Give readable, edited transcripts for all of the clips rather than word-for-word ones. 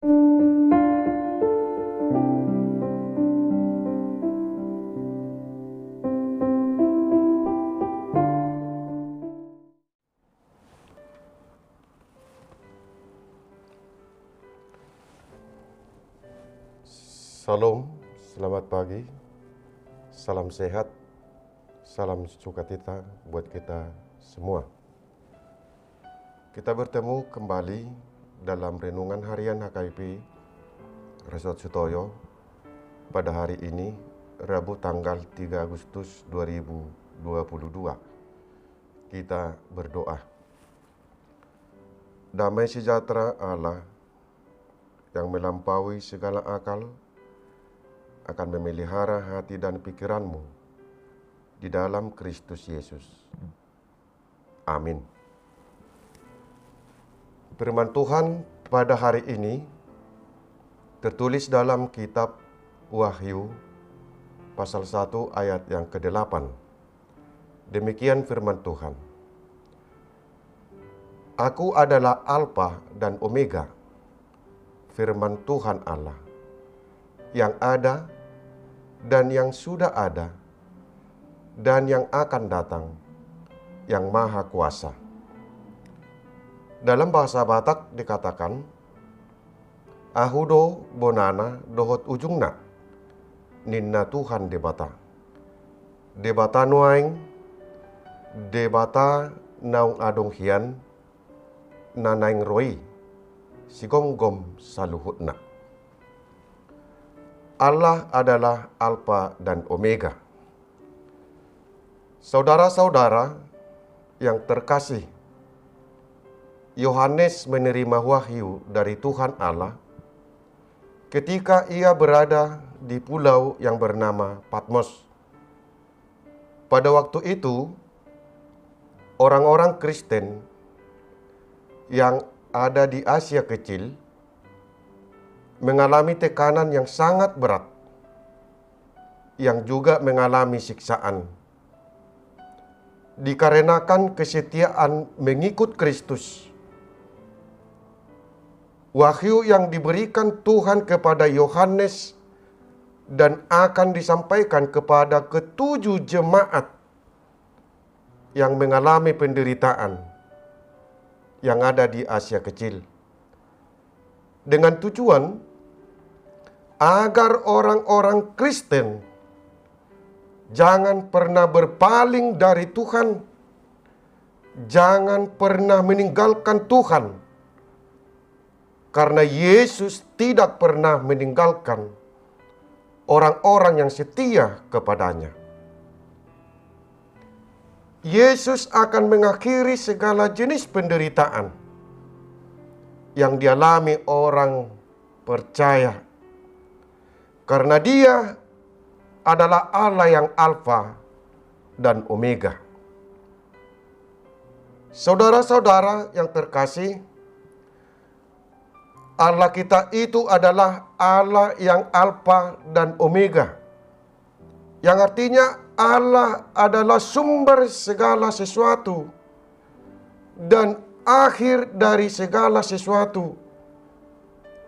Salam, selamat pagi, salam sehat, salam sukacita buat kita semua. Kita bertemu kembali dalam renungan harian HKIP Resort Sutoyo pada hari ini, Rabu tanggal 3 Agustus 2022. Kita berdoa. Damai sejahtera Allah yang melampaui segala akal akan memelihara hati dan pikiranmu di dalam Kristus Yesus. Amin. Firman Tuhan pada hari ini tertulis dalam kitab Wahyu pasal 1 ayat yang ke-8. Demikian firman Tuhan. Aku adalah Alfa dan Omega, firman Tuhan Allah, yang ada dan yang sudah ada dan yang akan datang, yang maha kuasa. Dalam bahasa Batak dikatakan, Ahudo bonana dohot ujungna, ninna Tuhan debata. Debata nuaing, debata naung adong hian, nanaing roi, sigonggom saluhutna. Allah adalah Alfa dan Omega. Saudara-saudara yang terkasih, Yohanes menerima wahyu dari Tuhan Allah ketika ia berada di pulau yang bernama Patmos. Pada waktu itu, orang-orang Kristen yang ada di Asia Kecil mengalami tekanan yang sangat berat, yang juga mengalami siksaan, dikarenakan kesetiaan mengikut Kristus. Wahyu yang diberikan Tuhan kepada Yohanes dan akan disampaikan kepada ketujuh jemaat yang mengalami penderitaan yang ada di Asia Kecil, dengan tujuan agar orang-orang Kristen jangan pernah berpaling dari Tuhan, jangan pernah meninggalkan Tuhan, karena Yesus tidak pernah meninggalkan orang-orang yang setia kepadanya. Yesus akan mengakhiri segala jenis penderitaan yang dialami orang percaya, karena Dia adalah Allah yang Alfa dan Omega. Saudara-saudara yang terkasih, Allah kita itu adalah Allah yang Alfa dan Omega, yang artinya Allah adalah sumber segala sesuatu dan akhir dari segala sesuatu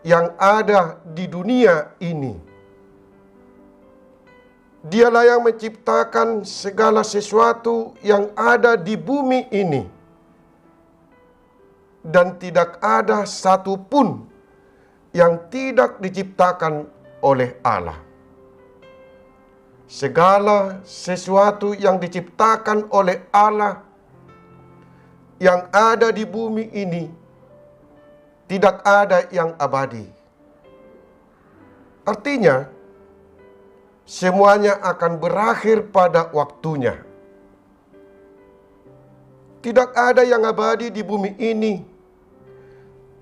yang ada di dunia ini. Dialah yang menciptakan segala sesuatu yang ada di bumi ini, dan tidak ada satupun yang tidak diciptakan oleh Allah. Segala sesuatu yang diciptakan oleh Allah yang ada di bumi ini, tidak ada yang abadi. Artinya, semuanya akan berakhir pada waktunya. Tidak ada yang abadi di bumi ini,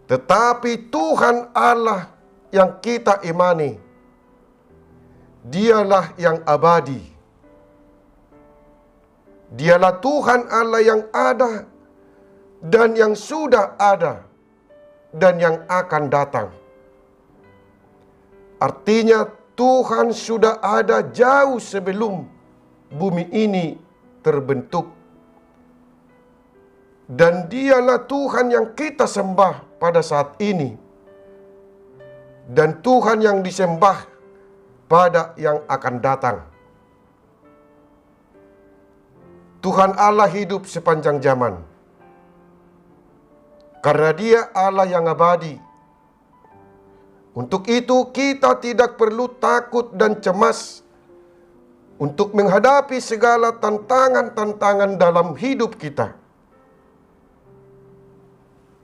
tetapi Tuhan Allah yang kita imani, Dialah yang abadi. Dialah Tuhan Allah yang ada dan yang sudah ada dan yang akan datang. Artinya Tuhan sudah ada jauh sebelum bumi ini terbentuk. Dan Dialah Tuhan yang kita sembah pada saat ini. dan Tuhan yang disembah pada yang akan datang. Tuhan Allah hidup sepanjang zaman. Karena Dia Allah yang abadi. Untuk itu kita tidak perlu takut dan cemas untuk menghadapi segala tantangan-tantangan dalam hidup kita.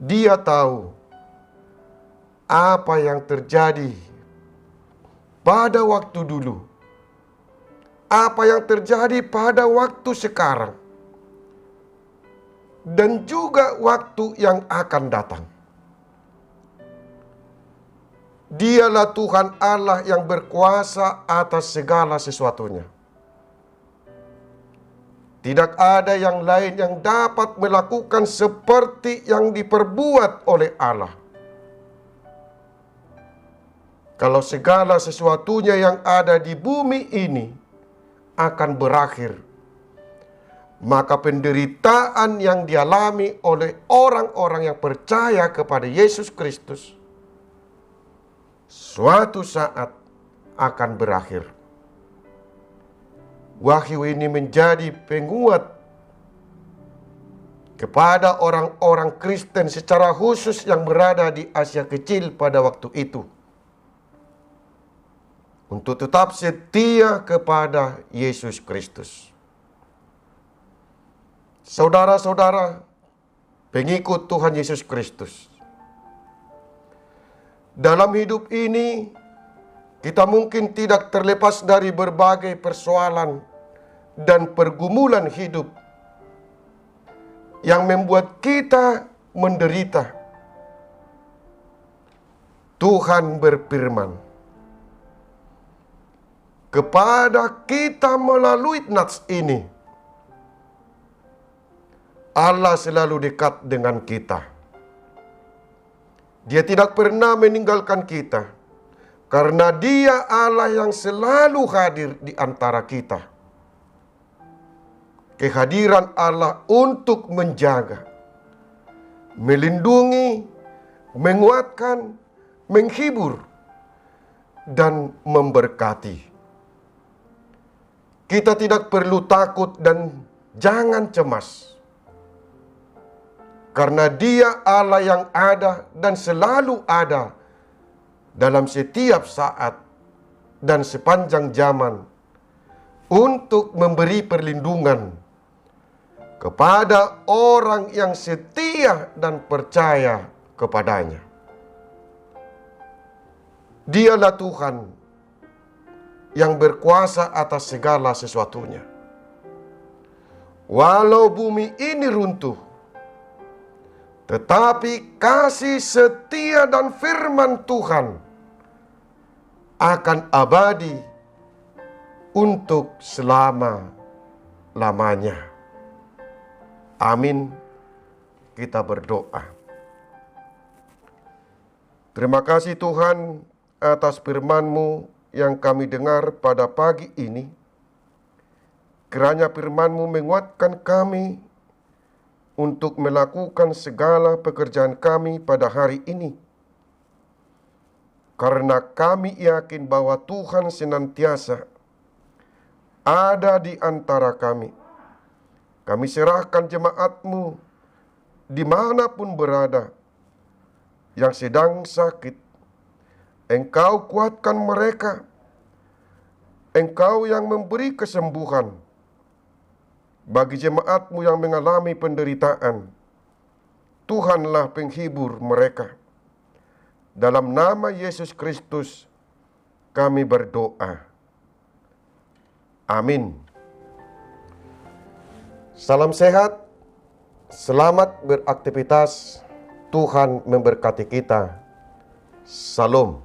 Dia tahu apa yang terjadi pada waktu dulu, apa yang terjadi pada waktu sekarang, dan juga waktu yang akan datang. Dialah Tuhan Allah yang berkuasa atas segala sesuatunya. Tidak ada yang lain yang dapat melakukan seperti yang diperbuat oleh Allah. Kalau segala sesuatunya yang ada di bumi ini akan berakhir, maka penderitaan yang dialami oleh orang-orang yang percaya kepada Yesus Kristus suatu saat akan berakhir. Wahyu ini menjadi penguat kepada orang-orang Kristen secara khusus yang berada di Asia Kecil pada waktu itu, untuk tetap setia kepada Yesus Kristus. Saudara-saudara, pengikut Tuhan Yesus Kristus, dalam hidup ini kita mungkin tidak terlepas dari berbagai persoalan dan pergumulan hidup yang membuat kita menderita. Tuhan berfirman kepada kita melalui nats ini. Allah selalu dekat dengan kita. Dia tidak pernah meninggalkan kita, karena Dia Allah yang selalu hadir di antara kita. Kehadiran Allah untuk menjaga, melindungi, menguatkan, menghibur, dan memberkati. Kita tidak perlu takut dan jangan cemas, karena Dia Allah yang ada dan selalu ada dalam setiap saat dan sepanjang zaman untuk memberi perlindungan kepada orang yang setia dan percaya kepadanya. Dialah Tuhan yang berkuasa atas segala sesuatunya. Walau bumi ini runtuh, tetapi kasih setia dan firman Tuhan akan abadi untuk selama-lamanya. Amin. Kita berdoa. Terima kasih Tuhan atas firman-Mu yang kami dengar pada pagi ini. Kiranya firman-Mu menguatkan kami untuk melakukan segala pekerjaan kami pada hari ini. Karena kami yakin bahwa Tuhan senantiasa ada di antara kami. Kami serahkan jemaat-Mu dimanapun berada yang sedang sakit. Engkau kuatkan mereka. Engkau yang memberi kesembuhan bagi jemaat-Mu yang mengalami penderitaan. Tuhanlah penghibur mereka. Dalam nama Yesus Kristus kami berdoa. Amin. Salam sehat, selamat beraktivitas, Tuhan memberkati kita. Salam.